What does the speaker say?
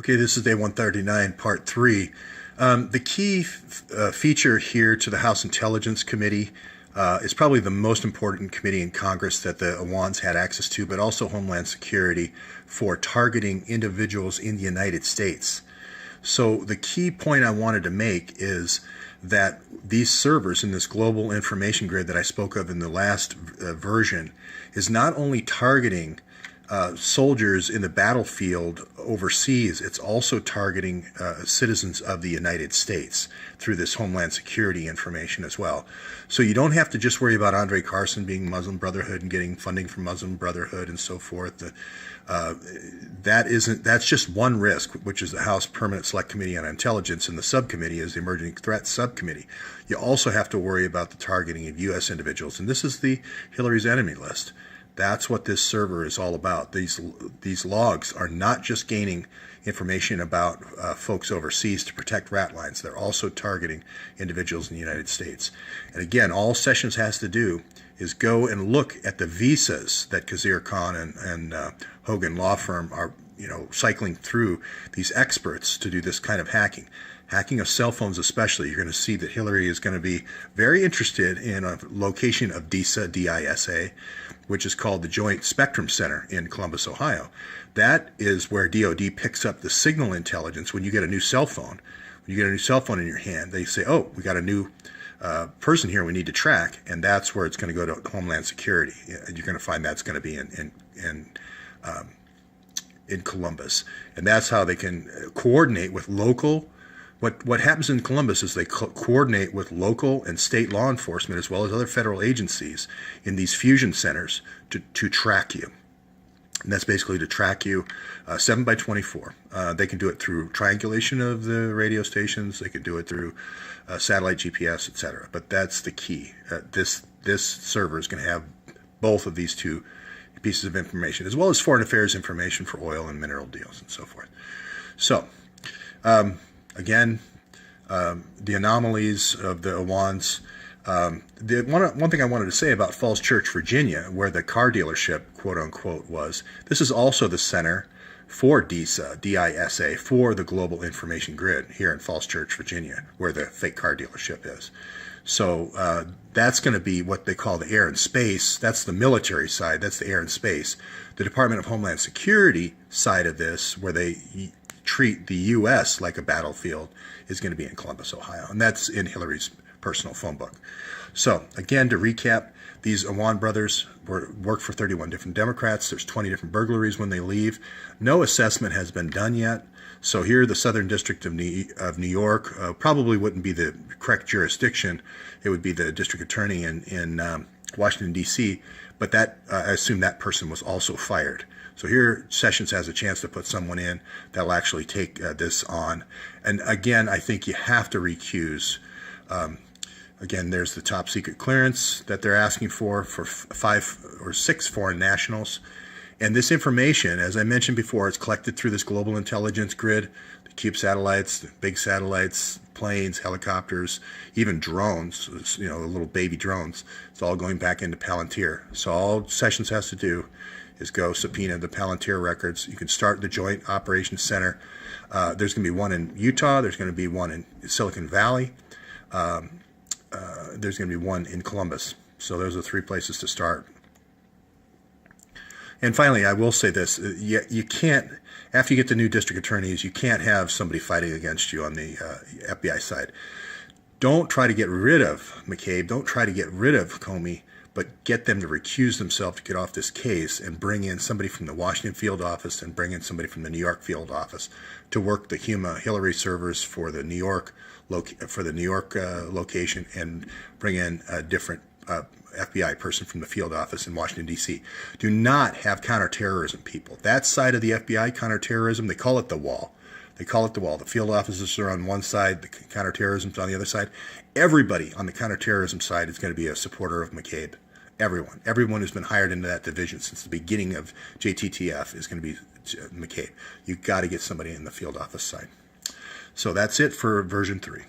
Okay, this is day 139, part 3. The key feature here to the House Intelligence Committee is probably the most important committee in Congress that the Awans had access to, but also Homeland Security for targeting individuals in the United States. So the key point I wanted to make is that these servers in this global information grid that I spoke of in the last version is not only targeting soldiers in the battlefield overseas, it's also targeting citizens of the United States through this Homeland Security information as well. So you don't have to just worry about Andre Carson being Muslim Brotherhood and getting funding from Muslim Brotherhood and so forth. That's just one risk, which is the House Permanent Select Committee on Intelligence, and the subcommittee is the Emerging Threats Subcommittee. You also have to worry about the targeting of U.S. individuals, and this is the Hillary's enemy list. That's what this server is all about. These logs are not just gaining information about folks overseas to protect rat lines. They're also targeting individuals in the United States. And again, all Sessions has to do is go and look at the visas that Khizr Khan and Hogan Law Firm are, cycling through these experts to do this kind of hacking. Hacking of cell phones especially. You're going to see that Hillary is going to be very interested in a location of DISA, D-I-S-A, which is called the Joint Spectrum Center in Columbus, Ohio. That is where DOD picks up the signal intelligence when you get a new cell phone. When you get a new cell phone in your hand, they say, oh, we got a new person here we need to track, and that's where it's going to go to Homeland Security. You're going to find that's going to be in Columbus. And that's how they can coordinate with local. What happens in Columbus is they coordinate with local and state law enforcement as well as other federal agencies in these fusion centers to track you. And that's basically to track you 7 by 24. They can do it through triangulation of the radio stations. They can do it through satellite GPS, etc. But that's the key. This server is going to have both of these two pieces of information, as well as foreign affairs information for oil and mineral deals and so forth. So, again, the anomalies of the Awans. One thing I wanted to say about Falls Church, Virginia, where the car dealership, quote unquote, was, this is also the center for DISA, D-I-S-A, for the Global Information Grid here in Falls Church, Virginia, where the fake car dealership is. So that's going to be what they call the air and space. That's the military side. That's the air and space. The Department of Homeland Security side of this, where they treat the U.S. like a battlefield, is going to be in Columbus, Ohio. And that's in Hillary's personal phone book. So, again, to recap, these Awan brothers worked for 31 different Democrats. There's 20 different burglaries when they leave. No assessment has been done yet. So here, the Southern District of New York probably wouldn't be the correct jurisdiction. It would be the district attorney in Washington, D.C., but I assume that person was also fired. So here, Sessions has a chance to put someone in that will actually take this on. And again, I think you have to recuse. Again, there's the top secret clearance that they're asking for 5 or 6 foreign nationals. And this information, as I mentioned before, is collected through this global intelligence grid, the cube satellites, the big satellites, planes, helicopters, even drones, the little baby drones. It's all going back into Palantir. So all Sessions has to do is go subpoena the Palantir records. You can start the Joint Operations Center. There's going to be one in Utah. There's going to be one in Silicon Valley. There's going to be one in Columbus. So those are 3 places to start. And finally, I will say this. You can't, after you get the new district attorneys, you can't have somebody fighting against you on the FBI side. Don't try to get rid of McCabe. Don't try to get rid of Comey, but get them to recuse themselves to get off this case and bring in somebody from the Washington field office and bring in somebody from the New York field office to work the Hillary servers for the New York location, and bring in a different FBI person from the field office in Washington, D.C. Do not have counterterrorism people. That side of the FBI, counterterrorism, they call it the wall. They call it the wall. The field officers are on one side, the counterterrorism's on the other side. Everybody on the counterterrorism side is going to be a supporter of McCabe. Everyone who's been hired into that division since the beginning of JTTF is going to be McCabe. You've got to get somebody in the field office side. So that's it for version 3.